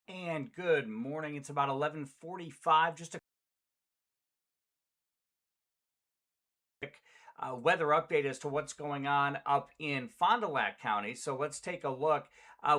And good morning. It's about 11:45. Just a quick weather update as to what's going on up in Fond du Lac County. So let's take a look.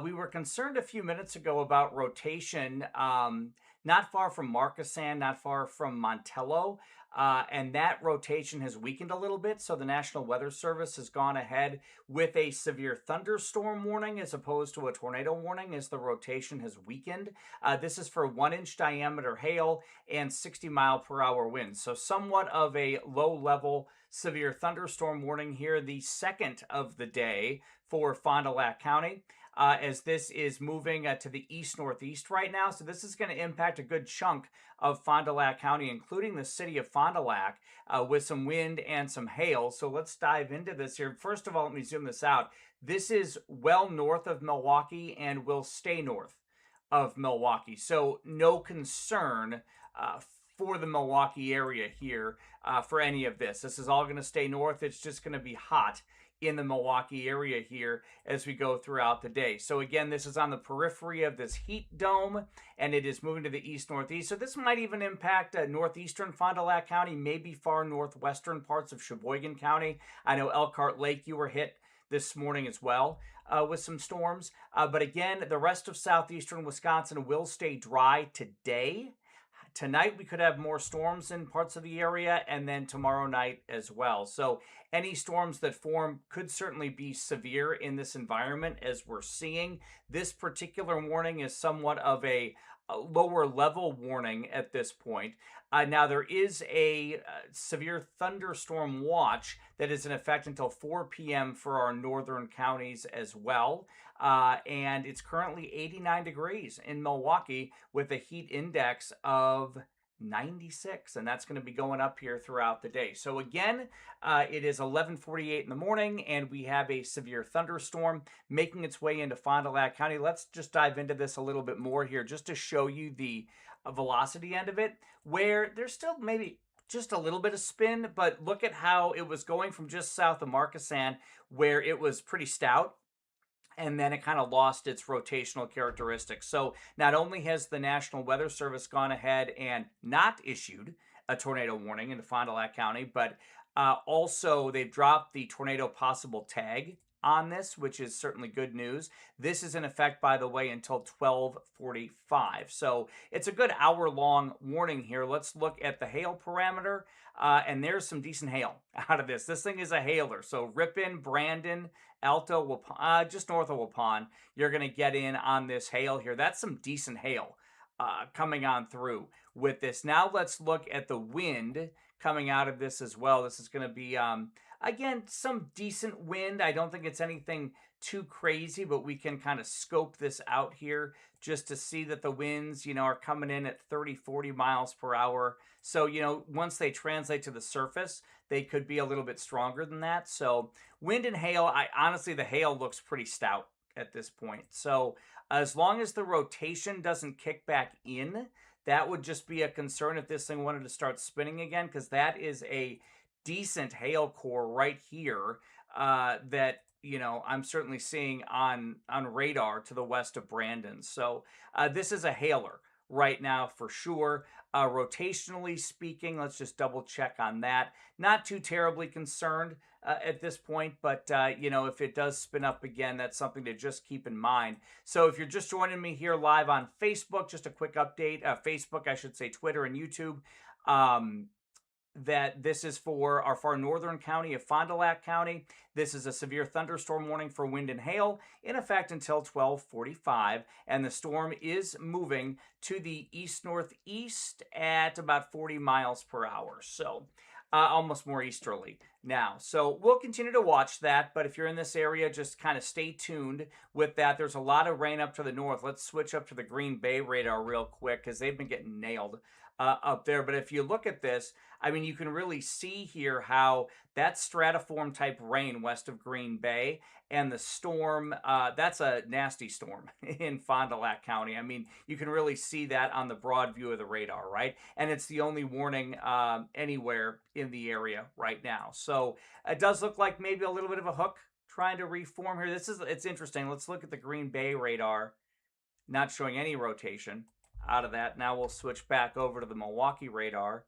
We were concerned a few minutes ago about rotation, not far from Markesan, not far from Montello. And that rotation has weakened a little bit. So the National Weather Service has gone ahead with a severe thunderstorm warning as opposed to a tornado warning as the rotation has weakened. This is for 1 inch diameter hail and 60-mile-per-hour winds. So somewhat of a low level severe thunderstorm warning here, the second of the day for Fond du Lac County. As this is moving to the east northeast right now. So, this is going to impact a good chunk of Fond du Lac County, including the city of Fond du Lac, with some wind and some hail. So, let's dive into this here. First of all, let me zoom this out. This is well north of Milwaukee and will stay north of Milwaukee. So, no concern uh, for the Milwaukee area here for any of this. This is all going to stay north. It's just going to be hot in the Milwaukee area here as we go throughout the day. So again, this is on the periphery of this heat dome, and it is moving to the east northeast. So this might even impact northeastern Fond du Lac County, maybe far northwestern parts of Sheboygan County. I know Elkhart Lake, you were hit this morning as well with some storms. But again, the rest of southeastern Wisconsin will stay dry today. Tonight, we could have more storms in parts of the area, and then tomorrow night as well. So, any storms that form could certainly be severe in this environment, as we're seeing. This particular warning is somewhat of a lower level warning at this point. Now, there is a severe thunderstorm watch that is in effect until 4 p.m. for our northern counties as well. And it's currently 89 degrees in Milwaukee with a heat index of 96, and that's going to be going up here throughout the day. So again, it is 11:48 in the morning, and we have a severe thunderstorm making its way into Fond du Lac County. Let's just dive into this a little bit more here, just to show you the velocity end of it, where there's still maybe just a little bit of spin, but look at how it was going from just south of Markesan, where it was pretty stout, and then it kind of lost its rotational characteristics. So not only has the National Weather Service gone ahead and not issued a tornado warning into Fond du Lac County, but also they've dropped the tornado possible tag on this, which is certainly good news. This is in effect, by the way, until 12:45. So it's a good hour-long warning here. Let's look at the hail parameter, and there's some decent hail out of this. This thing is a hailer. So Ripon, Brandon, Alto, just north of Waupun, you're going to get in on this hail here. That's some decent hail coming on through with this. Now let's look at the wind coming out of this as well. This is going to be, again, some decent wind. I don't think it's anything too crazy, but we can kind of scope this out here just to see that the winds, are coming in at 30, 40 miles per hour. So, once they translate to the surface, they could be a little bit stronger than that. So, wind and hail, honestly, the hail looks pretty stout at this point. So, as long as the rotation doesn't kick back in, that would just be a concern if this thing wanted to start spinning again, because that is a decent hail core right here that I'm certainly seeing on radar to the west of Brandon. So this is a hailer right now for sure. Rotationally speaking, let's just double check on that. Not too terribly concerned at this point, but if it does spin up again, that's something to just keep in mind. So if you're just joining me here live on Facebook, just a quick update. Facebook, I should say, Twitter and YouTube. That this is for our far northern county of Fond du Lac County. This is a severe thunderstorm warning for wind and hail in effect until 12:45, and the storm is moving to the east-northeast at about 40 miles per hour. So almost more easterly now. So we'll continue to watch that, but if you're in this area, just kind of stay tuned with that. There's a lot of rain up to the north. Let's switch up to the Green Bay radar real quick because they've been getting nailed up there. But if you look at this, I mean, you can really see here how that stratiform type rain west of Green Bay and the storm, that's a nasty storm in Fond du Lac County. I mean, you can really see that on the broad view of the radar, right? And it's the only warning anywhere in the area right now. So it does look like maybe a little bit of a hook trying to reform here. It's interesting. Let's look at the Green Bay radar not showing any rotation out of that. Now we'll switch back over to the Milwaukee radar.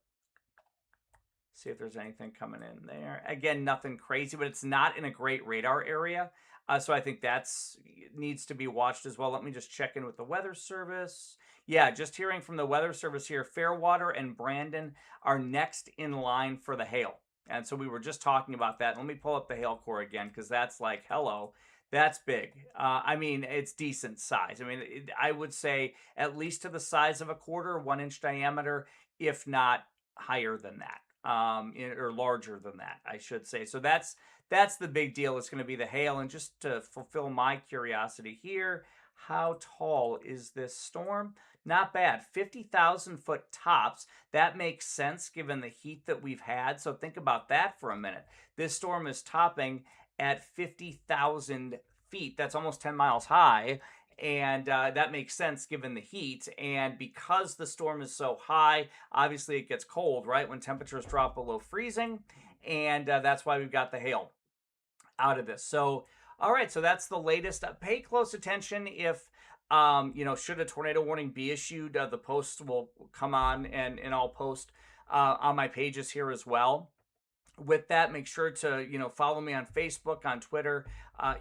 See if there's anything coming in there. Again, nothing crazy, but it's not in a great radar area. So I think that's needs to be watched as well. Let me just check in with the weather service. Yeah, just hearing from the weather service here, Fairwater and Brandon are next in line for the hail. And so we were just talking about that. Let me pull up the hail core again because that's like, hello, that's big. I mean, it's decent size. I mean, I would say at least to the size of a quarter, 1 inch diameter, if not higher than that, or larger than that, I should say. So that's the big deal. It's going to be the hail. And just to fulfill my curiosity here, how tall is this storm? Not bad. 50,000 foot tops. That makes sense given the heat that we've had. So think about that for a minute. This storm is topping at 50,000 feet. That's almost 10 miles high. And that makes sense given the heat. And because the storm is so high, obviously it gets cold, right? When temperatures drop below freezing. And that's why we've got the hail out of this. So, all right, so that's the latest. Pay close attention if, should a tornado warning be issued, the posts will come on and I'll post on my pages here as well. With that, make sure to, follow me on Facebook, on Twitter,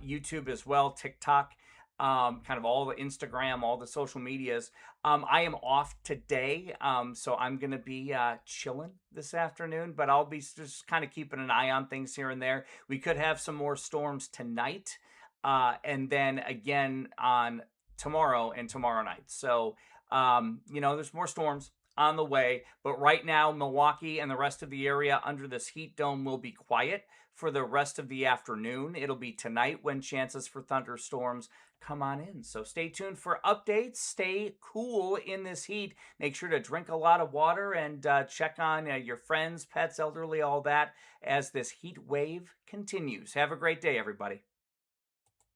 YouTube as well, TikTok, kind of all the Instagram, all the social medias. I am off today, so I'm going to be chilling this afternoon, but I'll be just kind of keeping an eye on things here and there. We could have some more storms tonight, and then again on tomorrow and tomorrow night. So, there's more storms on the way, but right now, Milwaukee and the rest of the area under this heat dome will be quiet for the rest of the afternoon. It'll be tonight when chances for thunderstorms come on in. So stay tuned for updates. Stay cool in this heat. Make sure to drink a lot of water and check on your friends, pets, elderly, all that as this heat wave continues. Have a great day, everybody.